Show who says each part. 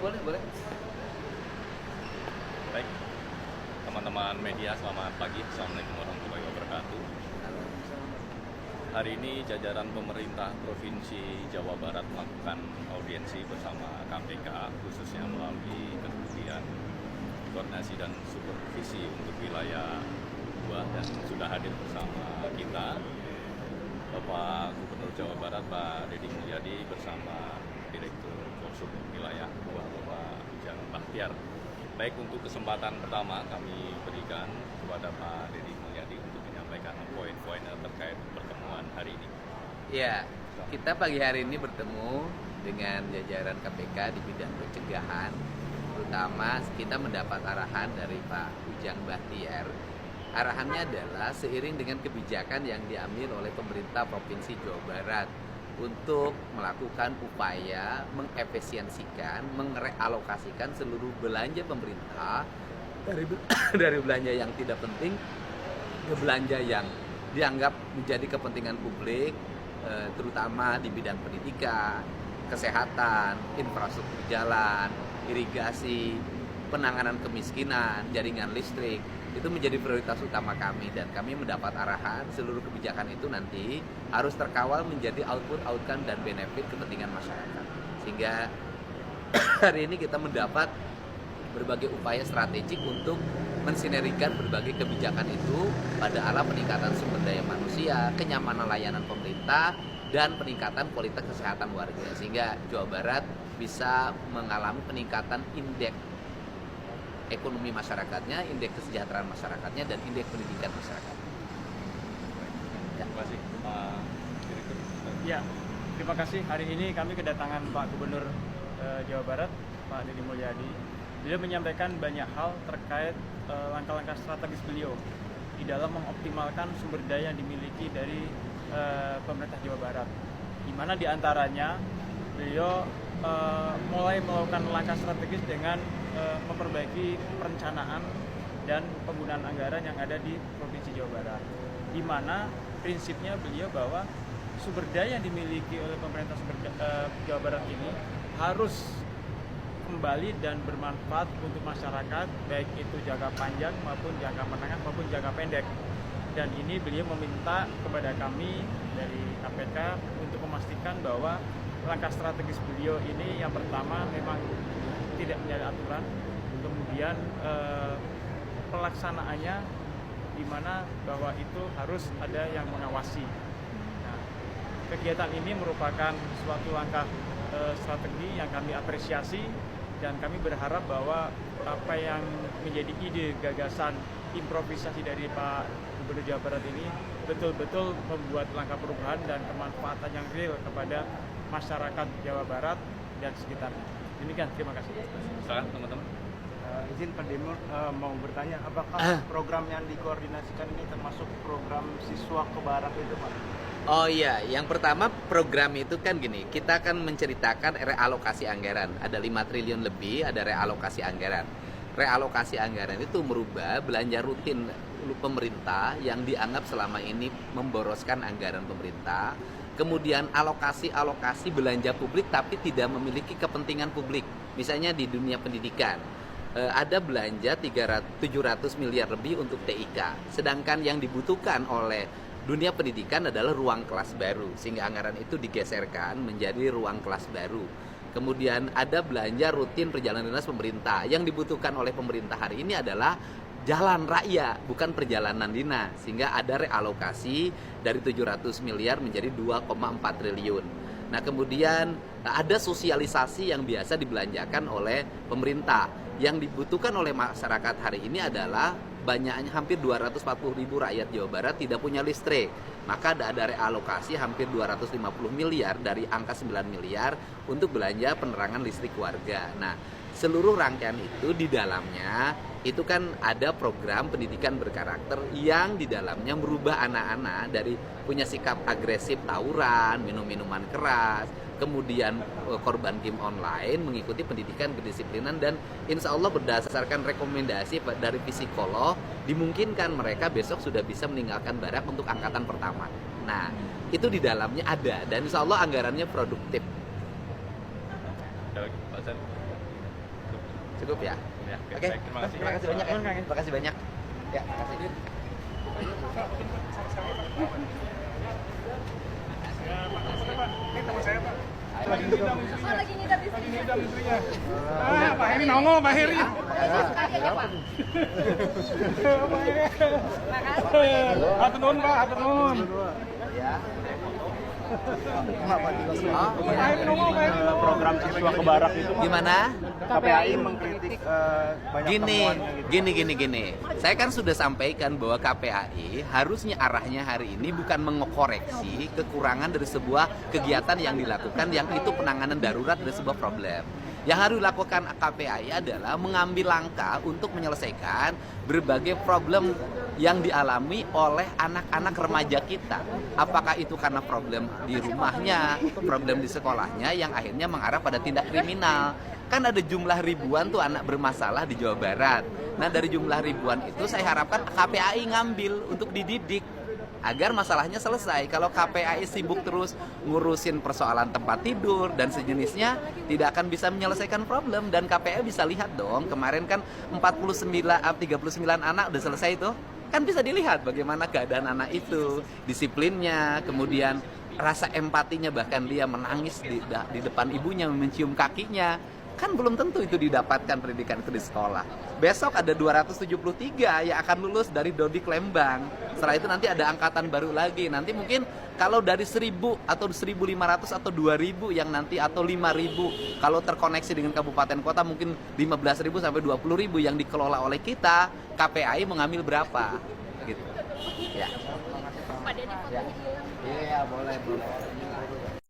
Speaker 1: boleh, boleh.
Speaker 2: Baik, teman-teman media, selamat pagi. Assalamualaikum warahmatullahi wabarakatuh. Hari ini jajaran pemerintah Provinsi Jawa Barat melakukan audiensi bersama KPK, khususnya melalui kemudian koordinasi dan supervisi untuk wilayah 2, dan sudah hadir bersama kita Bapak Gubernur Jawa Barat Pak Deddy Mulyadi bersama Direktur Polsub wilayah 2 Bapak Ujang Bahtiar. Baik, untuk kesempatan pertama kami berikan kepada Pak Deddy Mulyadi untuk menyampaikan poin-poin terkait pertemuan hari ini.
Speaker 1: Ya, kita pagi hari ini bertemu dengan jajaran KPK di bidang pencegahan. Terutama kita mendapat arahan dari Pak Ujang Bahtiar. Arahannya adalah seiring dengan kebijakan yang diambil oleh pemerintah Provinsi Jawa Barat untuk melakukan upaya mengefisiensikan, merealokasikan seluruh belanja pemerintah dari belanja yang tidak penting ke belanja yang dianggap menjadi kepentingan publik, terutama di bidang pendidikan, kesehatan, infrastruktur jalan, irigasi, penanganan kemiskinan, jaringan listrik. Itu menjadi prioritas utama kami, dan kami mendapat arahan seluruh kebijakan itu nanti harus terkawal menjadi output, outcome, dan benefit kepentingan masyarakat. Sehingga hari ini kita mendapat berbagai upaya strategik untuk mensinergikan berbagai kebijakan itu pada ala peningkatan sumber daya manusia, kenyamanan layanan pemerintah, dan peningkatan kualitas kesehatan warga, sehingga Jawa Barat bisa mengalami peningkatan indeks ekonomi masyarakatnya, indeks kesejahteraan masyarakatnya, dan indeks pendidikan masyarakat.
Speaker 2: Terima kasih Pak Direktur.
Speaker 3: Ya, terima kasih. Hari ini kami kedatangan Pak Gubernur Jawa Barat, Pak Deddy Mulyadi. Beliau menyampaikan banyak hal terkait langkah-langkah strategis beliau di dalam mengoptimalkan sumber daya yang dimiliki dari pemerintah Jawa Barat. Di mana diantaranya beliau mulai melakukan langkah strategis dengan memperbaiki perencanaan dan penggunaan anggaran yang ada di Provinsi Jawa Barat, di mana prinsipnya beliau bahwa sumber daya yang dimiliki oleh pemerintah Jawa Barat ini harus kembali dan bermanfaat untuk masyarakat, baik itu jangka panjang maupun jangka menengah maupun jangka pendek. Dan ini beliau meminta kepada kami dari KPK untuk memastikan bahwa langkah strategis beliau ini yang pertama memang tidak menjadi aturan, kemudian pelaksanaannya di mana bahwa itu harus ada yang mengawasi. Nah, kegiatan ini merupakan suatu langkah strategi yang kami apresiasi, dan kami berharap bahwa apa yang menjadi ide, gagasan, improvisasi dari Pak Gubernur Jawa Barat ini betul-betul membuat langkah perubahan dan kemanfaatan yang real kepada masyarakat Jawa Barat dan sekitarnya. Demikian, terima kasih.
Speaker 2: Silakan teman-teman.
Speaker 4: Izin Pak Demur mau bertanya, apakah program yang dikoordinasikan ini termasuk program siswa ke barat itu, Pak?
Speaker 1: Oh iya, yang pertama program itu kan gini, kita akan menceritakan realokasi anggaran. Ada 5 triliun lebih, ada realokasi anggaran. Realokasi anggaran itu merubah belanja rutin pemerintah yang dianggap selama ini memboroskan anggaran pemerintah. Kemudian alokasi belanja publik tapi tidak memiliki kepentingan publik. Misalnya di dunia pendidikan, ada belanja 700 miliar lebih untuk TIK. Sedangkan yang dibutuhkan oleh dunia pendidikan adalah ruang kelas baru, sehingga anggaran itu digeserkan menjadi ruang kelas baru. Kemudian ada belanja rutin perjalanan dinas pemerintah. Yang dibutuhkan oleh pemerintah hari ini adalah jalan raya, bukan perjalanan dinas, sehingga ada realokasi dari 700 miliar menjadi 2,4 triliun. Nah, kemudian ada sosialisasi yang biasa dibelanjakan oleh pemerintah. Yang dibutuhkan oleh masyarakat hari ini adalah banyaknya hampir 240 ribu rakyat Jawa Barat tidak punya listrik. Maka ada realokasi hampir 250 miliar dari angka 9 miliar untuk belanja penerangan listrik warga. Nah, seluruh rangkaian itu di dalamnya itu kan ada program pendidikan berkarakter yang di dalamnya merubah anak-anak dari punya sikap agresif tawuran, minum-minuman keras, kemudian korban game online, mengikuti pendidikan kedisiplinan, dan insya Allah berdasarkan rekomendasi dari psikolog dimungkinkan mereka besok sudah bisa meninggalkan barak untuk angkatan pertama. Nah, itu di dalamnya ada, dan insya Allah anggarannya produktif.
Speaker 2: Ada lagi, Pak Sen?
Speaker 1: Cukup ya?
Speaker 2: Ya,
Speaker 1: Oke,
Speaker 2: baik, terima kasih.
Speaker 1: terima kasih banyak ya. Terima kasih banyak. Ya, terima kasih.
Speaker 5: Oh, lagi ngidam istrinya.
Speaker 4: Pak Heri nongol, Pak Heri.
Speaker 5: Sekali aja, Pak.
Speaker 4: Hatur nuhun, Pak, hatur nuhun.
Speaker 1: Ya.
Speaker 4: Program siswa ke barak itu
Speaker 1: Gimana?
Speaker 4: KPAI mengkritik banyak temuan
Speaker 1: Gini. Saya kan sudah sampaikan bahwa KPAI harusnya arahnya hari ini bukan mengoreksi kekurangan dari sebuah kegiatan yang dilakukan yang itu penanganan darurat dari sebuah problem. Yang harus dilakukan KPAI adalah mengambil langkah untuk menyelesaikan berbagai problem yang dialami oleh anak-anak remaja kita. Apakah itu karena problem di rumahnya, problem di sekolahnya yang akhirnya mengarah pada tindak kriminal. Kan ada jumlah ribuan tuh anak bermasalah di Jawa Barat. Nah dari jumlah ribuan itu saya harapkan KPAI ngambil untuk dididik agar masalahnya selesai. Kalau KPAI sibuk terus ngurusin persoalan tempat tidur dan sejenisnya, tidak akan bisa menyelesaikan problem. Dan KPAI bisa lihat dong, kemarin kan 39 anak udah selesai tuh. Kan bisa dilihat bagaimana keadaan anak itu, disiplinnya, kemudian rasa empatinya, bahkan dia menangis di depan ibunya, mencium kakinya. Kan belum tentu itu didapatkan pendidikan itu di sekolah. Besok ada 273 yang akan lulus dari Dodik Lembang. Setelah itu nanti ada angkatan baru lagi. Nanti mungkin kalau dari 1000 atau 1500 atau 2000 yang nanti atau 5000 kalau terkoneksi dengan kabupaten kota mungkin 15.000 sampai 20.000 yang dikelola oleh kita, KPAI mengambil berapa? Gitu. Ya.
Speaker 5: Pak Deddy fotonya hilang.
Speaker 1: Iya, boleh.